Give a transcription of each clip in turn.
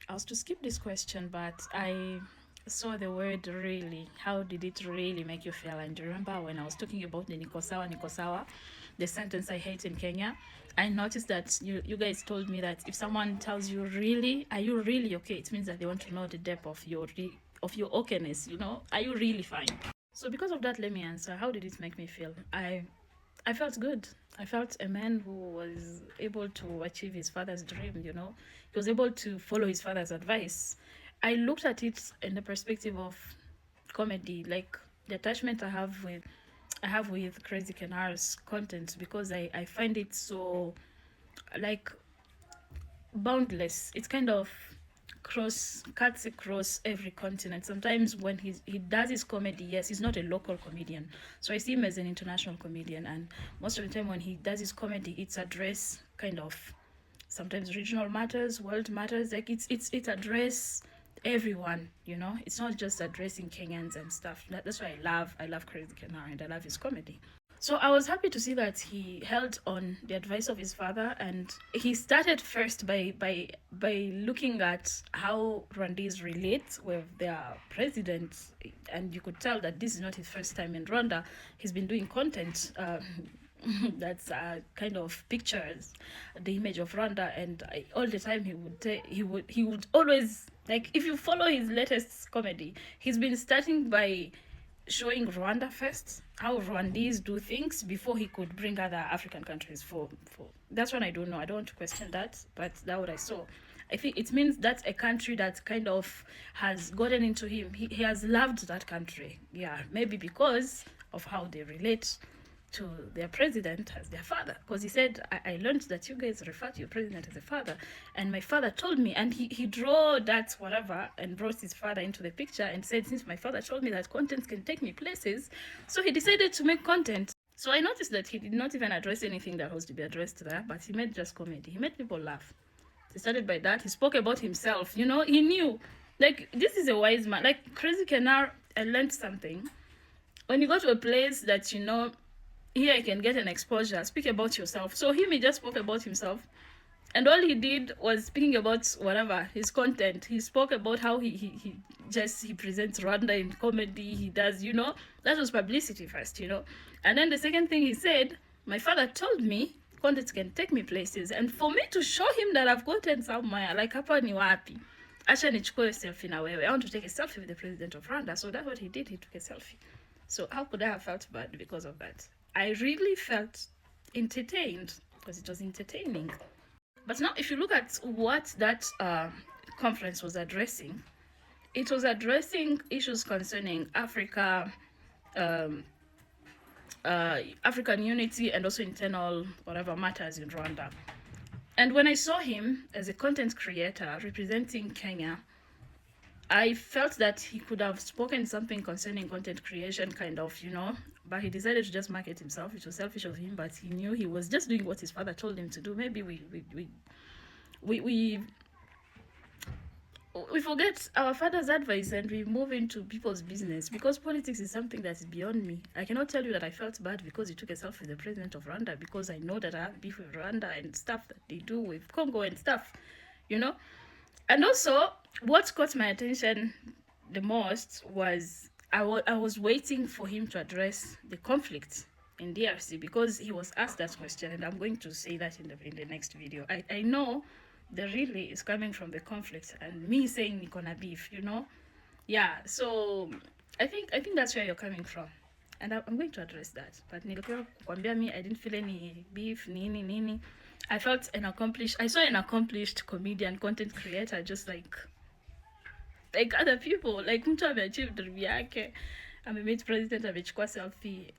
I was to skip this question, but I saw the word really. How did it really make you feel? And do you remember when I was talking about the Nikosawa, the sentence I hate in Kenya? I noticed that you guys told me that if someone tells you really, are you really okay? It means that they want to know the depth of your okayness. Are you really fine? So because of that, let me answer. How did it make me feel? I felt good. I felt a man who was able to achieve his father's dream. He was able to follow his father's advice. I looked at it in the perspective of comedy, like the attachment I have with Crazy Kennar's content, because I find it so, like, boundless. It's kind of cuts across every continent. Sometimes when he does his comedy, yes, he's not a local comedian, so I see him as an international comedian, and most of the time when he does his comedy, it's address kind of sometimes regional matters, world matters. Like it's address everyone. It's not just addressing Kenyans and stuff. That's why I love Crazy Kennar, and I love his comedy. So I was happy to see that he held on the advice of his father, and he started first by looking at how Rwandese relate with their president, and you could tell that this is not his first time in Rwanda. He's been doing content that's kind of pictures the image of Rwanda, and all the time he would always, like, if you follow his latest comedy, he's been starting by showing Rwanda first, how Rwandese do things, before he could bring other African countries for that's one I don't know. I don't want to question that, but that's what I saw. I think it means that's a country that kind of has gotten into him. He has loved that country. Yeah, maybe because of how they relate to their president as their father, because he said, I learned that you guys refer to your president as a father, and my father told me, and he drew that whatever and brought his father into the picture and said, since my father told me that content can take me places, so he decided to make content. So I noticed that he did not even address anything that was to be addressed there, but he made just comedy. He made people laugh. He started by that. He spoke about himself. He knew, like, this is a wise man. Like Crazy Kennar, I learned something. When you go to a place that here I can get an exposure, speak about yourself. So he just spoke about himself, and all he did was speaking about whatever his content. He spoke about how he presents Rwanda in comedy. He does, that was publicity first, and then the second thing he said, my father told me content can take me places, and for me to show him that I've gotten somewhere, like hapa ni wapi, acha nichukue selfie na wewe. I want to take a selfie with the president of Rwanda. So that's what he did. He took a selfie. So how could I have felt bad because of that? I really felt entertained because it was entertaining. But now, if you look at what that conference was addressing, it was addressing issues concerning Africa, African unity, and also internal whatever matters in Rwanda. And when I saw him as a content creator representing Kenya, I felt that he could have spoken something concerning content creation, kind of, but he decided to just market himself. It was selfish of him, but he knew he was just doing what his father told him to do. Maybe we forget our father's advice and we move into people's business, because politics is something that is beyond me. I cannot tell you that I felt bad because he took a selfie with the president of Rwanda, because I know that I have beef with Rwanda and stuff that they do with Congo and stuff, And also, what caught my attention the most was I was waiting for him to address the conflict in DRC, because he was asked that question, and I'm going to say that in the next video. I know the really is coming from the conflict, and me saying Nikona beef, Yeah, so I think that's where you're coming from, and I'm going to address that. But nilikuwa kukwambia me, I didn't feel any beef, nini. I saw an accomplished comedian, content creator, just like other people. Like mtu ameachieve dream yake, amemeet president, amechukua selfie.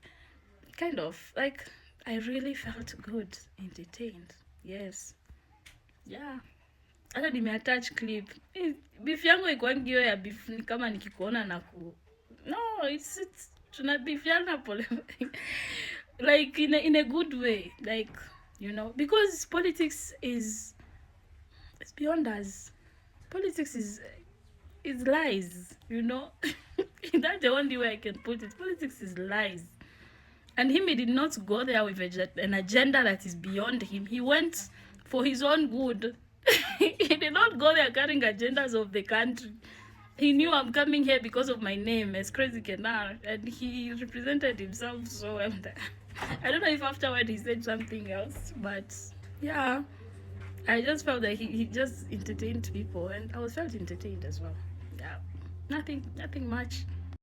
Kind of like, I really felt good, entertained. Yes. Yeah. Hata nimeattach clip. Beef yangu ikuangio ya beef ni kama nikikuona na no, it's tunabeefiana pole. Like in a good way, like, because politics it's beyond us. Politics is lies, That's the only way I can put it. Politics is lies. And he did not go there with an agenda that is beyond him. He went for his own good. He did not go there carrying agendas of the country. He knew I'm coming here because of my name as Crazy Kennar, and he represented himself so well there. I don't know if afterward he said something else, but yeah, I just felt that he just entertained people, and I was felt entertained as well. Yeah, nothing much.